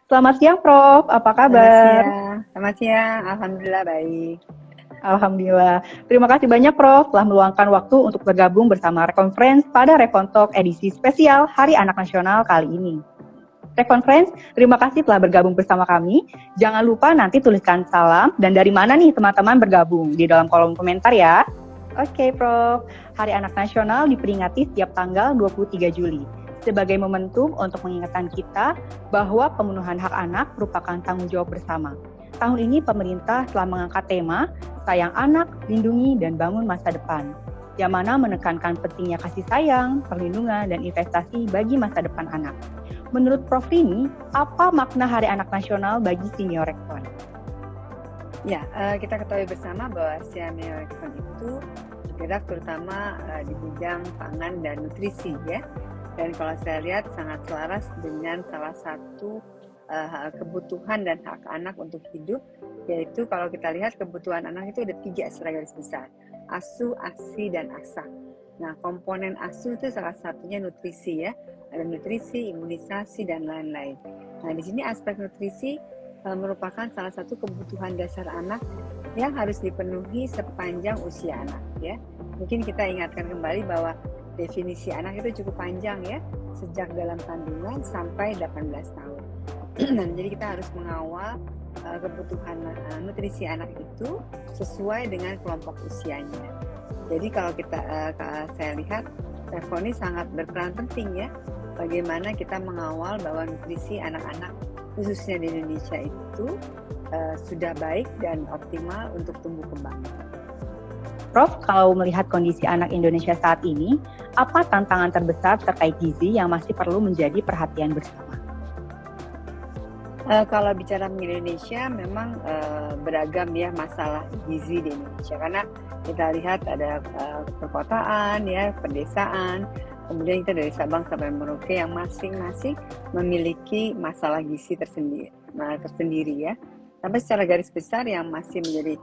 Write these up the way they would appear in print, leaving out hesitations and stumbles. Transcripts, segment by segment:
Selamat siang, Prof. Apa Selamat kabar? siang. Selamat siang. Alhamdulillah baik. Alhamdulillah. Terima kasih banyak, Prof. telah meluangkan waktu untuk bergabung bersama Reconference pada Recontalk edisi spesial Hari Anak Nasional kali ini. Reconference, terima kasih telah bergabung bersama kami. Jangan lupa nanti tuliskan salam dan dari mana nih teman-teman bergabung di dalam kolom komentar ya. Oke, Prof. Hari Anak Nasional diperingati setiap tanggal 23 Juli. Sebagai momentum untuk mengingatkan kita bahwa pemenuhan hak anak merupakan tanggung jawab bersama. Tahun ini pemerintah telah mengangkat tema Sayang Anak, Lindungi, dan Bangun Masa Depan, yang mana menekankan pentingnya kasih sayang, perlindungan, dan investasi bagi masa depan anak. Menurut Prof. Rini, apa makna Hari Anak Nasional bagi Senior Rekon? Ya, kita ketahui bersama bahwa Senior Rekon itu bergerak terutama di bidang pangan dan nutrisi ya. Dan kalau saya lihat sangat selaras dengan salah satu kebutuhan dan hak anak untuk hidup, yaitu kalau kita lihat kebutuhan anak itu ada 3 secara garis besar, ASU, ASI, dan ASA. Nah, komponen ASU itu salah satunya nutrisi ya, ada nutrisi, imunisasi, dan lain-lain. Nah, di sini aspek nutrisi merupakan salah satu kebutuhan dasar anak yang harus dipenuhi sepanjang usia anak ya. Mungkin kita ingatkan kembali bahwa definisi anak itu cukup panjang ya, sejak dalam kandungan sampai 18 tahun. Jadi kita harus mengawal kebutuhan nutrisi anak itu sesuai dengan kelompok usianya. Jadi kalau saya lihat Revo ini sangat berperan penting ya, bagaimana kita mengawal bahwa nutrisi anak-anak khususnya di Indonesia itu sudah baik dan optimal untuk tumbuh kembang. Prof, kalau melihat kondisi anak Indonesia saat ini, apa tantangan terbesar terkait gizi yang masih perlu menjadi perhatian bersama? Kalau bicara mengenai Indonesia, memang beragam ya masalah gizi di Indonesia. Karena kita lihat ada perkotaan, ya, pedesaan, kemudian kita dari Sabang sampai Merauke yang masing-masing memiliki masalah gizi tersendiri ya. Tapi secara garis besar yang masih menjadi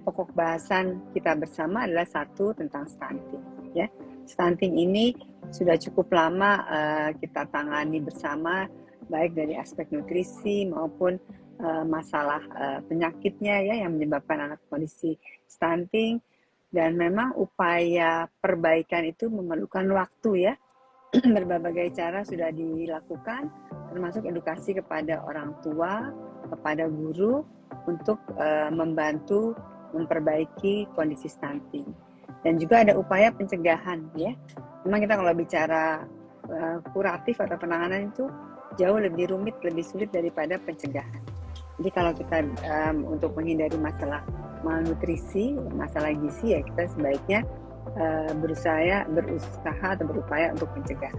pokok bahasan kita bersama adalah satu tentang stunting ya. Stunting ini sudah cukup lama kita tangani bersama, baik dari aspek nutrisi maupun masalah penyakitnya ya yang menyebabkan anak kondisi stunting, dan memang upaya perbaikan itu memerlukan waktu ya. Berbagai cara sudah dilakukan, termasuk edukasi kepada orang tua, kepada guru untuk membantu memperbaiki kondisi stunting. Dan juga ada upaya pencegahan ya. Memang kita kalau bicara kuratif atau penanganan itu jauh lebih rumit, lebih sulit daripada pencegahan. Jadi kalau kita untuk menghindari masalah malnutrisi, masalah gizi ya kita sebaiknya berusaha atau berupaya untuk pencegahan.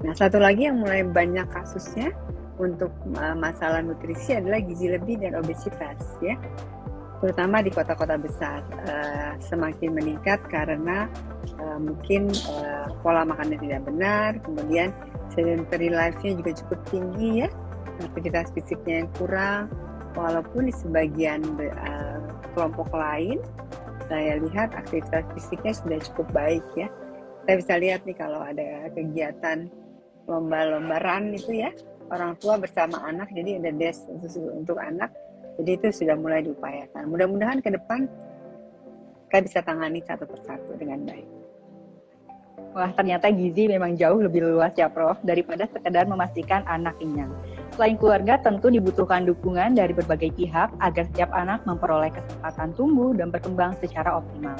Nah, satu lagi yang mulai banyak kasusnya untuk masalah nutrisi adalah gizi lebih dan obesitas ya. Terutama di kota-kota besar semakin meningkat karena mungkin pola makannya tidak benar, kemudian sedentary life-nya juga cukup tinggi ya, aktivitas fisiknya yang kurang, walaupun di sebagian kelompok lain saya lihat aktivitas fisiknya sudah cukup baik ya. Kita bisa lihat nih kalau ada kegiatan lomba-lomba run itu ya, orang tua bersama anak, jadi ada desk khusus untuk anak. Jadi itu sudah mulai diupayakan. Mudah-mudahan ke depan kita bisa tangani satu persatu dengan baik. Wah, ternyata gizi memang jauh lebih luas ya, Prof, daripada sekedar memastikan anak kenyang. Selain keluarga, tentu dibutuhkan dukungan dari berbagai pihak agar setiap anak memperoleh kesempatan tumbuh dan berkembang secara optimal.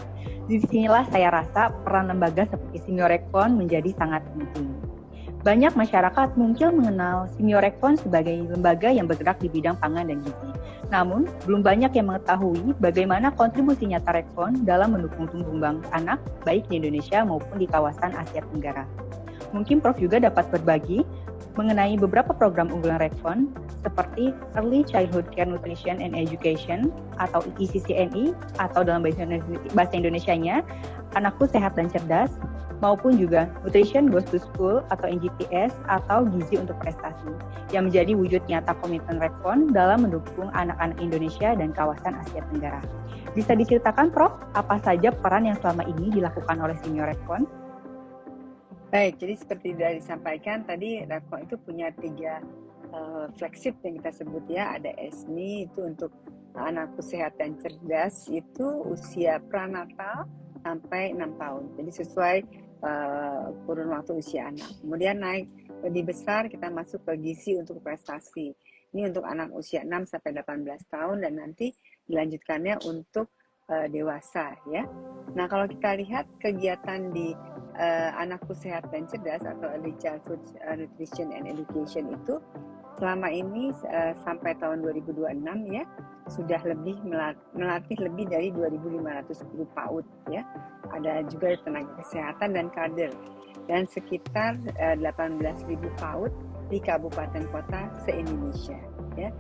Di sinilah saya rasa peran lembaga seperti Senior Rekon menjadi sangat penting. Banyak masyarakat mungkin mengenal Senior Rekon sebagai lembaga yang bergerak di bidang pangan dan gizi. Namun, belum banyak yang mengetahui bagaimana kontribusi nyata Rekon dalam mendukung tumbuh kembang anak, baik di Indonesia maupun di kawasan Asia Tenggara. Mungkin Prof juga dapat berbagi mengenai beberapa program unggulan Rekon seperti Early Childhood Care Nutrition and Education atau ECCNI atau dalam bahasa Indonesianya Anakku Sehat dan Cerdas, maupun juga Nutrition Goes to School atau NGTS atau Gizi untuk Prestasi yang menjadi wujud nyata komitmen Rekon dalam mendukung anak-anak Indonesia dan kawasan Asia Tenggara. Bisa diceritakan, Prof, apa saja peran yang selama ini dilakukan oleh Senior Rekon? Baik, jadi seperti sudah disampaikan tadi, Rakon itu punya 3 flagship yang kita sebut ya. Ada ESNI itu untuk anak sehat dan cerdas, itu usia pranatal sampai 6 tahun. Jadi sesuai kurun waktu usia anak. Kemudian naik lebih besar, kita masuk ke gizi untuk prestasi. Ini untuk anak usia 6 sampai 18 tahun dan nanti dilanjutkannya untuk dewasa ya. Nah, kalau kita lihat kegiatan di anakku sehat dan cerdas atau early childhood nutrition and education itu selama ini sampai tahun 2026 ya sudah lebih melatih lebih dari 2.500 guru PAUD ya. Ada juga tenaga kesehatan dan kader dan sekitar 18.000 PAUD di kabupaten kota se-Indonesia ya.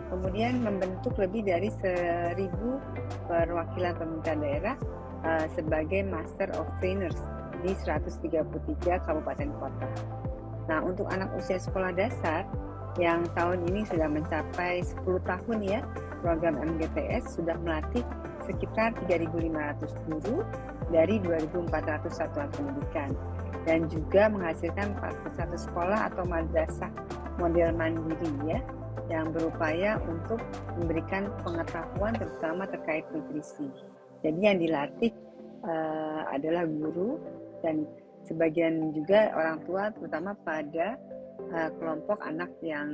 Kemudian membentuk lebih dari 1.000 perwakilan pemerintah daerah sebagai Master of Trainers di 133 kabupaten kota. Nah, untuk anak usia sekolah dasar yang tahun ini sudah mencapai 10 tahun ya, program MGTS sudah melatih sekitar 3.500 guru dari 2.400 satuan pendidikan dan juga menghasilkan 41 sekolah atau madrasah model mandiri ya, yang berupaya untuk memberikan pengetahuan terutama terkait nutrisi. Jadi yang dilatih adalah guru dan sebagian juga orang tua, terutama pada kelompok anak yang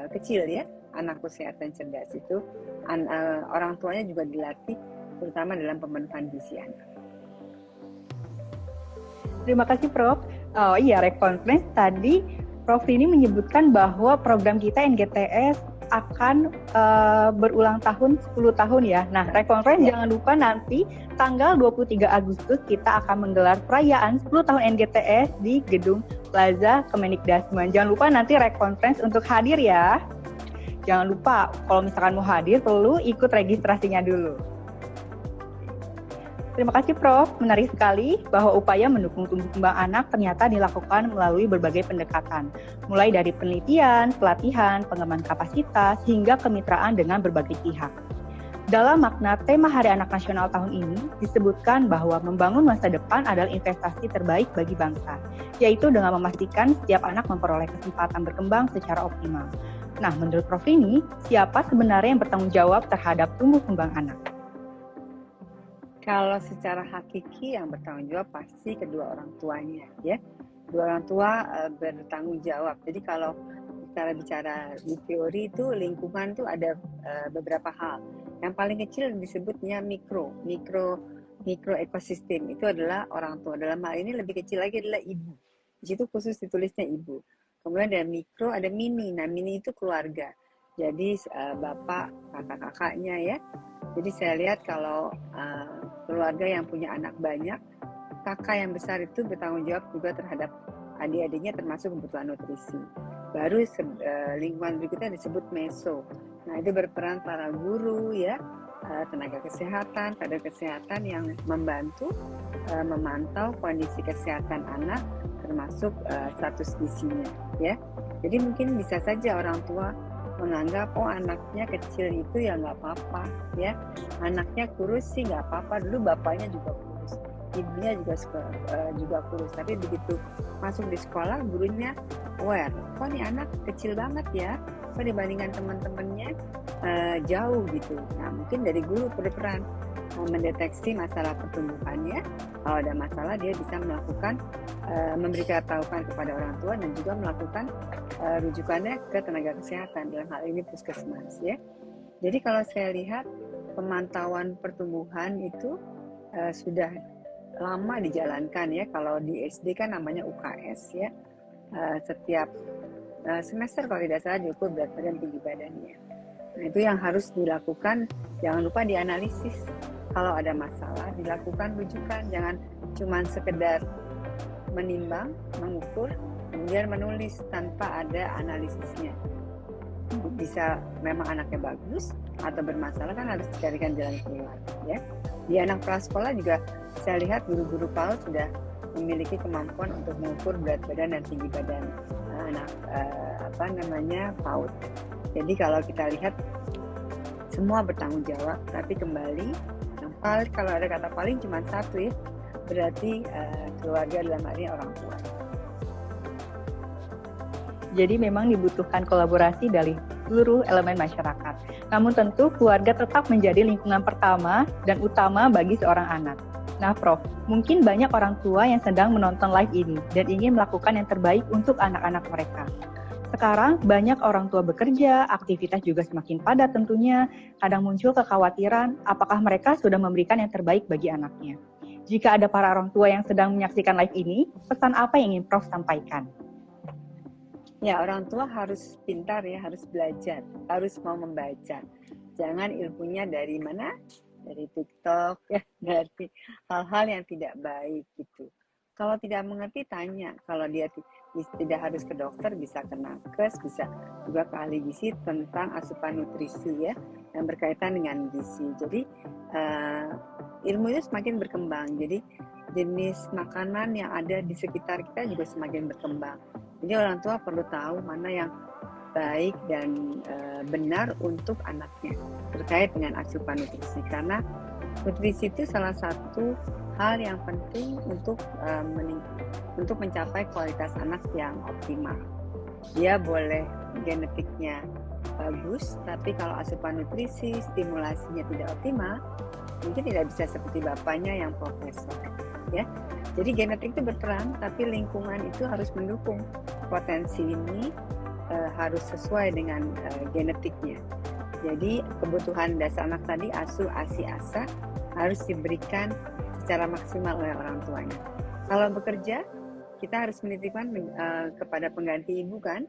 kecil ya, anak sehat dan cerdas itu orang tuanya juga dilatih terutama dalam pemenuhan gizi anak. Terima kasih Prof. Oh iya, rekonferensi tadi Prof ini menyebutkan bahwa program kita NGTS akan berulang tahun 10 tahun ya. Nah, rekonferensi jangan lupa nanti tanggal 23 Agustus kita akan menggelar perayaan 10 tahun NGTS di Gedung Plaza Kemendikbudrismen. Jangan lupa nanti rekonferensi untuk hadir ya. Jangan lupa kalau misalkan mau hadir perlu ikut registrasinya dulu. Terima kasih Prof, menarik sekali bahwa upaya mendukung tumbuh kembang anak ternyata dilakukan melalui berbagai pendekatan, mulai dari penelitian, pelatihan, pengembangan kapasitas, hingga kemitraan dengan berbagai pihak. Dalam makna tema Hari Anak Nasional tahun ini, disebutkan bahwa membangun masa depan adalah investasi terbaik bagi bangsa, yaitu dengan memastikan setiap anak memperoleh kesempatan berkembang secara optimal. Nah, menurut Prof ini, siapa sebenarnya yang bertanggung jawab terhadap tumbuh kembang anak? Kalau secara hakiki yang bertanggung jawab pasti kedua orang tuanya ya. Dua orang tua bertanggung jawab. Jadi kalau bicara di teori itu lingkungan tuh ada beberapa hal. Yang paling kecil disebutnya mikro ekosistem, itu adalah orang tua. Dalam hal ini lebih kecil lagi adalah ibu. Di situ khusus ditulisnya ibu. Kemudian ada mikro, ada mini. Nah, mini itu keluarga. Jadi bapak, kakak-kakaknya ya. Jadi saya lihat kalau keluarga yang punya anak banyak, kakak yang besar itu bertanggung jawab juga terhadap adik-adiknya termasuk kebutuhan nutrisi. Baru lingkungan berikutnya disebut meso. Nah, itu berperan para guru ya, tenaga kesehatan, kader kesehatan yang membantu memantau kondisi kesehatan anak termasuk status gizinya ya. Jadi mungkin bisa saja orang tua menganggap anaknya kecil itu ya nggak apa-apa ya, anaknya kurus sih nggak apa-apa, dulu bapaknya juga kurus, ibunya juga kurus, tapi begitu masuk di sekolah gurunya aware, kok nih anak kecil banget ya, kok dibandingkan teman-temannya jauh gitu. Nah, mungkin dari guru berperan mendeteksi masalah pertumbuhannya. Kalau ada masalah dia bisa melakukan memberitahukan kepada orang tua dan juga melakukan rujukannya ke tenaga kesehatan, dalam hal ini puskesmas ya. Jadi kalau saya lihat pemantauan pertumbuhan itu sudah lama dijalankan ya. Kalau di SD kan namanya UKS ya, setiap semester kalau tidak salah diukur berat badan, tinggi badannya. Nah, itu yang harus dilakukan, jangan lupa dianalisis. Kalau ada masalah dilakukan rujukan, jangan cuma sekedar menimbang, mengukur, kemudian menulis tanpa ada analisisnya. Bisa memang anaknya bagus atau bermasalah kan harus dicarikan jalan keluar ya. Di anak prasekolah juga saya lihat guru-guru PAUD sudah memiliki kemampuan untuk mengukur berat badan dan tinggi badan anak PAUD. Jadi kalau kita lihat semua bertanggung jawab, tapi kembali kalau ada kata paling cuma satu ya, berarti keluarga dalam hal ini orang tua. Jadi memang dibutuhkan kolaborasi dari seluruh elemen masyarakat. Namun tentu keluarga tetap menjadi lingkungan pertama dan utama bagi seorang anak. Nah, Prof, mungkin banyak orang tua yang sedang menonton live ini dan ingin melakukan yang terbaik untuk anak-anak mereka. Sekarang banyak orang tua bekerja, aktivitas juga semakin padat tentunya, kadang muncul kekhawatiran apakah mereka sudah memberikan yang terbaik bagi anaknya. Jika ada para orang tua yang sedang menyaksikan live ini, pesan apa yang ingin Prof sampaikan? Ya, orang tua harus pintar ya, harus belajar, harus mau membaca. Jangan ilmunya dari mana? Dari TikTok ya, dari hal-hal yang tidak baik gitu. Kalau tidak mengerti tanya, kalau dia tidak harus ke dokter, bisa ke nakes, bisa juga ke ahli gizi tentang asupan nutrisi ya, yang berkaitan dengan gizi. Jadi ilmunya semakin berkembang, jadi jenis makanan yang ada di sekitar kita juga semakin berkembang. Jadi orang tua perlu tahu mana yang baik dan benar untuk anaknya terkait dengan asupan nutrisi, karena nutrisi itu salah satu hal yang penting untuk mencapai kualitas anak yang optimal. Dia boleh genetiknya bagus, tapi kalau asupan nutrisi, stimulasinya tidak optimal, mungkin tidak bisa seperti bapaknya yang profesor. Ya, jadi genetik itu berperan, tapi lingkungan itu harus mendukung. Potensi ini harus sesuai dengan genetiknya. Jadi kebutuhan dasar anak tadi, ASU, ASI, ASA harus diberikan secara maksimal oleh orang tuanya. Kalau bekerja, kita harus menitipkan kepada pengganti ibu kan.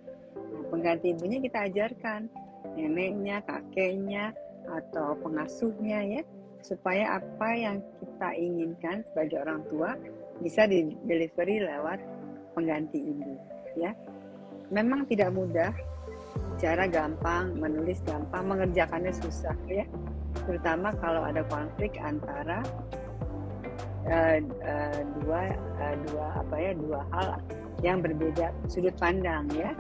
Pengganti ibunya kita ajarkan, neneknya, kakeknya, atau pengasuhnya ya, supaya apa yang kita inginkan sebagai orang tua bisa di-delivery lewat pengganti ibu ya. Memang tidak mudah, cara gampang, menulis gampang, mengerjakannya susah ya. Terutama kalau ada konflik antara dua hal yang berbeda sudut pandang ya.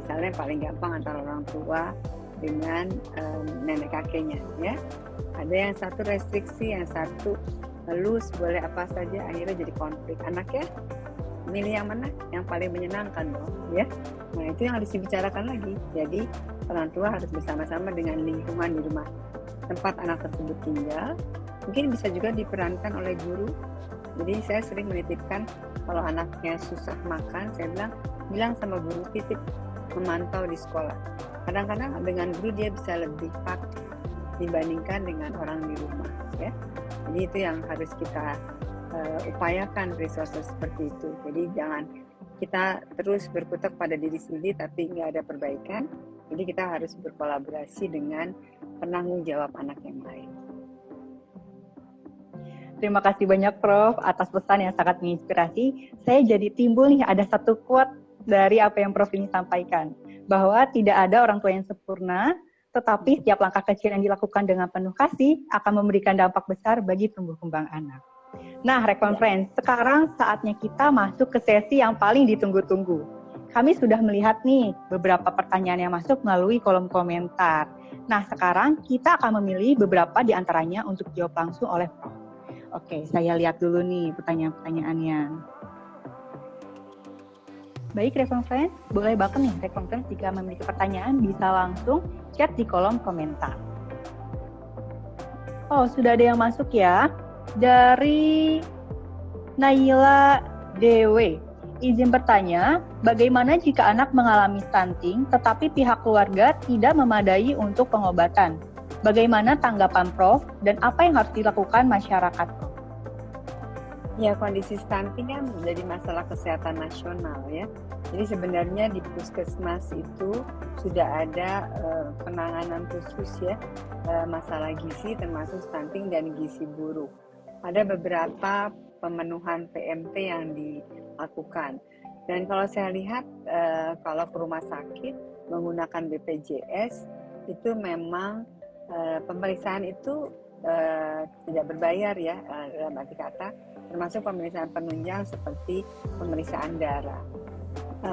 Misalnya paling gampang antara orang tua dengan nenek kakeknya ya. Ada yang satu restriksi, yang satu loose, boleh apa saja, akhirnya jadi konflik. Anaknya milih yang mana? Yang paling menyenangkan dong ya. Nah itu yang harus dibicarakan lagi. Jadi orang tua harus bersama-sama dengan lingkungan di rumah tempat anak tersebut tinggal. Mungkin bisa juga diperankan oleh guru. Jadi saya sering menitipkan kalau anaknya susah makan, saya bilang sama guru, titip memantau di sekolah. Kadang-kadang dengan guru dia bisa lebih patuh dibandingkan dengan orang di rumah ya. Jadi itu yang harus kita upayakan, resources seperti itu. Jadi jangan kita terus berkutat pada diri sendiri tapi nggak ada perbaikan. Jadi kita harus berkolaborasi dengan penanggung jawab anak yang lain. Terima kasih banyak Prof atas pesan yang sangat menginspirasi. Saya jadi timbul nih ada satu quote dari apa yang Prof ini sampaikan, bahwa tidak ada orang tua yang sempurna, tetapi setiap langkah kecil yang dilakukan dengan penuh kasih akan memberikan dampak besar bagi tumbuh kembang anak. Nah, Rekonferensi, sekarang saatnya kita masuk ke sesi yang paling ditunggu-tunggu. Kami sudah melihat nih beberapa pertanyaan yang masuk melalui kolom komentar. Nah, sekarang kita akan memilih beberapa di antaranya untuk dijawab langsung oleh Prof. Oke, saya lihat dulu nih pertanyaan-pertanyaannya. Baik, Rekonferensi, boleh banget nih Rekonferensi jika memiliki pertanyaan bisa langsung chat di kolom komentar. Oh, sudah ada yang masuk ya. Dari Naila Dewe, izin bertanya, bagaimana jika anak mengalami stunting tetapi pihak keluarga tidak memadai untuk pengobatan? Bagaimana tanggapan Prof dan apa yang harus dilakukan masyarakat? Ya, kondisi stunting kan menjadi masalah kesehatan nasional ya. Jadi sebenarnya di puskesmas itu sudah ada penanganan khusus ya, masalah gizi termasuk stunting dan gizi buruk. Ada beberapa pemenuhan PMT yang dilakukan. Dan kalau saya lihat kalau ke rumah sakit menggunakan BPJS itu memang pemeriksaan itu tidak berbayar ya, dalam arti kata termasuk pemeriksaan penunjang seperti pemeriksaan darah.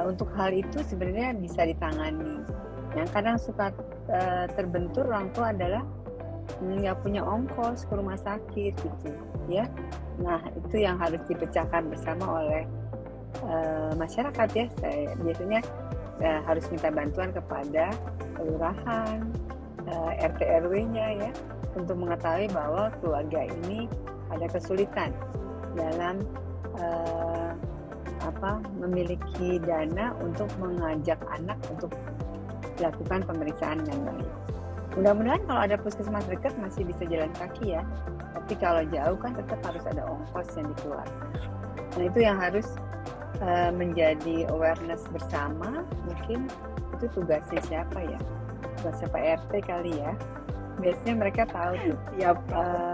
Untuk hal itu sebenarnya bisa ditangani. Yang kadang suka terbentur orang tua adalah nggak punya ongkos ke rumah sakit gitu ya. Nah itu yang harus dipecahkan bersama oleh masyarakat ya. Biasanya harus minta bantuan kepada kelurahan, RT RW-nya ya, untuk mengetahui bahwa keluarga ini ada kesulitan dalam memiliki dana untuk mengajak anak untuk dilakukan pemeriksaan dengan baik. Mudah-mudahan kalau ada puskesmas dekat masih bisa jalan kaki ya, tapi kalau jauh kan tetap harus ada ongkos yang dikeluarkan. Nah itu yang harus menjadi awareness bersama. Mungkin itu tugasnya siapa ya, tugasnya Pak RT kali ya. Biasanya mereka tahu tuh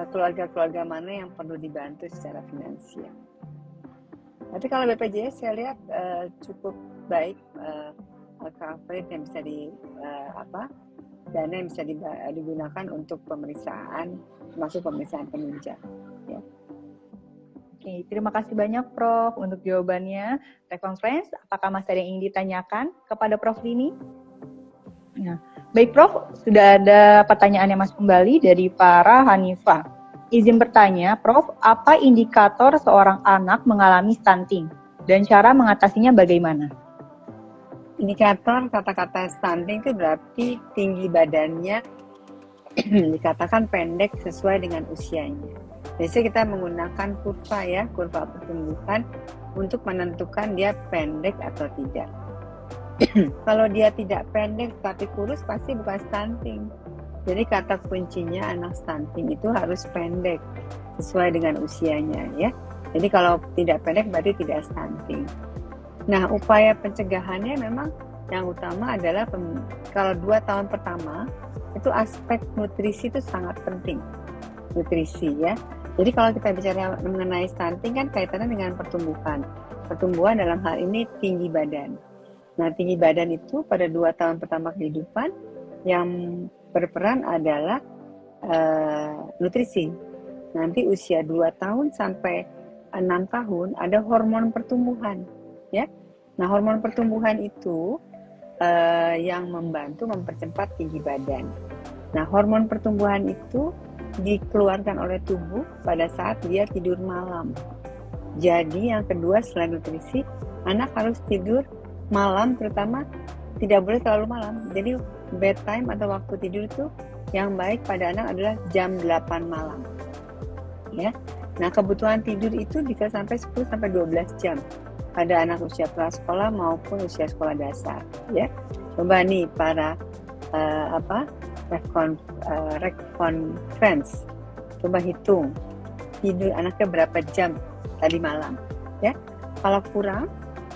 keluarga-keluarga mana yang perlu dibantu secara finansial. Tapi kalau BPJS saya lihat cukup baik, coverage yang bisa dana yang bisa digunakan untuk pemeriksaan, masuk pemeriksaan penunjang. Ya. Oke, terima kasih banyak Prof untuk jawabannya. Reconference, apakah masih ada yang ingin ditanyakan kepada Prof Lini? Nah, baik Prof, sudah ada pertanyaan yang masuk kembali dari para Hanifah. Izin bertanya, Prof, apa indikator seorang anak mengalami stunting dan cara mengatasinya bagaimana? Indikator kata-kata stunting itu berarti tinggi badannya dikatakan pendek sesuai dengan usianya. Biasanya kita menggunakan kurva pertumbuhan untuk menentukan dia pendek atau tidak. Kalau dia tidak pendek tapi kurus pasti bukan stunting. Jadi kata kuncinya anak stunting itu harus pendek sesuai dengan usianya ya. Jadi kalau tidak pendek berarti tidak stunting. Nah, upaya pencegahannya memang yang utama adalah kalau 2 tahun pertama itu aspek nutrisi itu sangat penting. Nutrisi ya. Jadi kalau kita bicara mengenai stunting kan kaitannya dengan pertumbuhan. Pertumbuhan dalam hal ini tinggi badan. Nah, tinggi badan itu pada 2 tahun pertama kehidupan yang berperan adalah nutrisi. Nanti usia 2 tahun sampai 6 tahun ada hormon pertumbuhan. Ya, nah hormon pertumbuhan itu yang membantu mempercepat tinggi badan. Nah hormon pertumbuhan itu dikeluarkan oleh tubuh pada saat dia tidur malam. Jadi yang kedua selain nutrisi, anak harus tidur malam, terutama tidak boleh terlalu malam. Jadi bedtime atau waktu tidur itu yang baik pada anak adalah jam 8 malam. Ya. Nah kebutuhan tidur itu bisa sampai 10 sampai 12 jam pada anak usia prasekolah maupun usia sekolah dasar ya. Coba nih para reconference, coba hitung tidur anaknya berapa jam tadi malam ya. Kalau kurang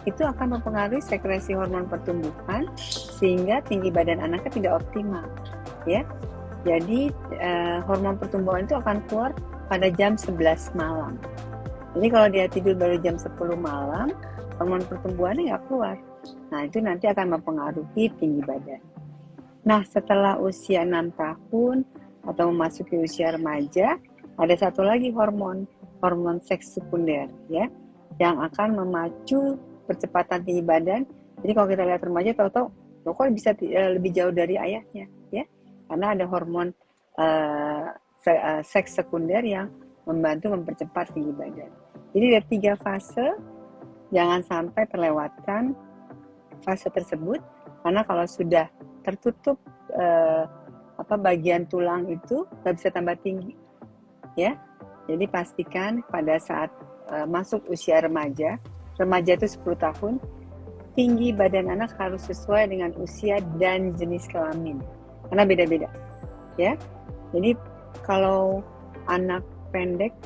itu akan mempengaruhi sekresi hormon pertumbuhan sehingga tinggi badan anaknya tidak optimal ya. Jadi hormon pertumbuhan itu akan keluar pada jam 11 malam. Jadi kalau dia tidur baru jam 10 malam, hormon pertumbuhannya nggak keluar. Nah, itu nanti akan mempengaruhi tinggi badan. Nah, setelah usia 6 tahun atau memasuki usia remaja, ada satu lagi hormon seks sekunder ya, yang akan memacu percepatan tinggi badan. Jadi kalau kita lihat remaja, tahu-tahu kok bisa lebih jauh dari ayahnya ya, karena ada hormon seks sekunder yang membantu mempercepat tinggi badan. Jadi ada 3 fase, jangan sampai terlewatkan fase tersebut, karena kalau sudah tertutup bagian tulang itu nggak bisa tambah tinggi, ya. Jadi pastikan pada saat masuk usia remaja itu 10 tahun, tinggi badan anak harus sesuai dengan usia dan jenis kelamin, karena beda-beda, ya. Jadi kalau anak pendek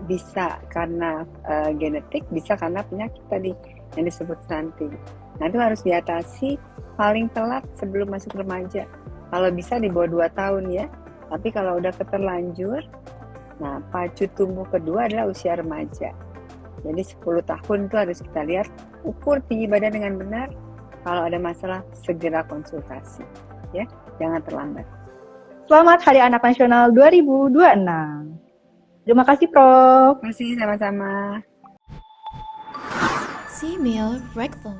bisa karena genetik, bisa karena penyakit tadi yang disebut stunting. Nah itu harus diatasi paling telat sebelum masuk remaja. Kalau bisa di bawah 2 tahun ya. Tapi kalau udah keterlanjur, nah pacu tumbuh kedua adalah usia remaja. Jadi 10 tahun itu harus kita lihat, ukur tinggi badan dengan benar. Kalau ada masalah segera konsultasi, ya, jangan terlambat. Selamat Hari Anak Nasional 2026. Terima kasih, Prof. Terima kasih, sama-sama. Female Rectal.